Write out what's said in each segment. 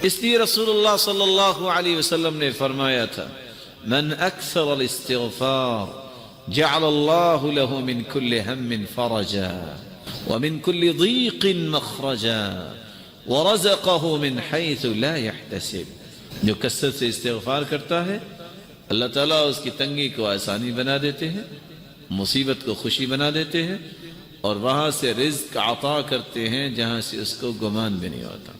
इसलिए रसूलुल्लाह सल्लल्लाहु अलैहि वसल्लम ने फरमाया था, मन अक्सर अल इस्तिग़फ़ार जअलल्लाहु लहु मिन कुल्लि हम्मिन फरजा व मिन कुल्लि दीक़िन मख़रजा व रज़क़हु मिन हैसु ला यहतसिब। जो कसरत से इस्तिग़फ़ार करता है, अल्लाह ताला उसकी तंगी को आसानी बना देते हैं, मुसीबत को खुशी बना देते हैं, और वहां से रिज़्क़ अता करते हैं जहां से उसको गुमान भी नहीं होता।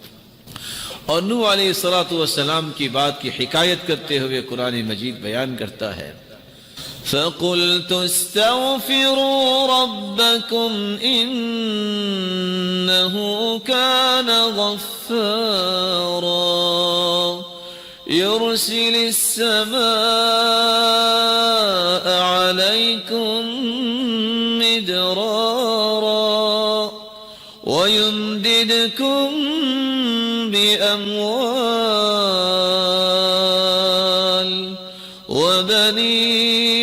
और नूह अलैहिस्सलातु वस्सलाम की बात की हिकायत करते हुए कुरान मजीद बयान करता है, फ़क़ुल्तु इस्तग़फ़िरू रब्बकुम इन्नहु कान गफ़्फ़ारा युरसिलिस समाअ अलैकुम मिदरारा व युमदिदकुम बिअम्वाल व बनीन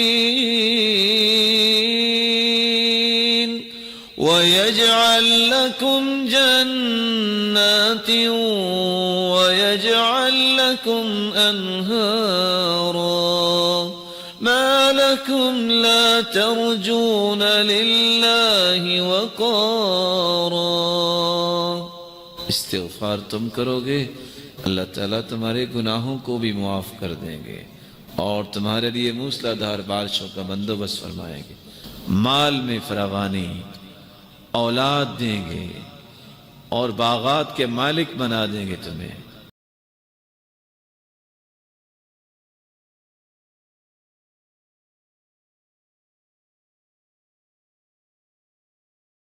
व यजअल लकुम जन्नातिन व यजअल लकुम अनहारा मा लकुम ला तर्जून लिल्लाहि वक़ारा। इस्तिग़फ़ार तुम करोगे, अल्लाह ताला तुम्हारे गुनाहों को भी मुआफ़ कर देंगे और तुम्हारे लिए मूसलाधार बारिशों का बंदोबस्त फरमाएंगे, माल में फरावानी, औलाद देंगे और बागात के मालिक बना देंगे तुम्हें।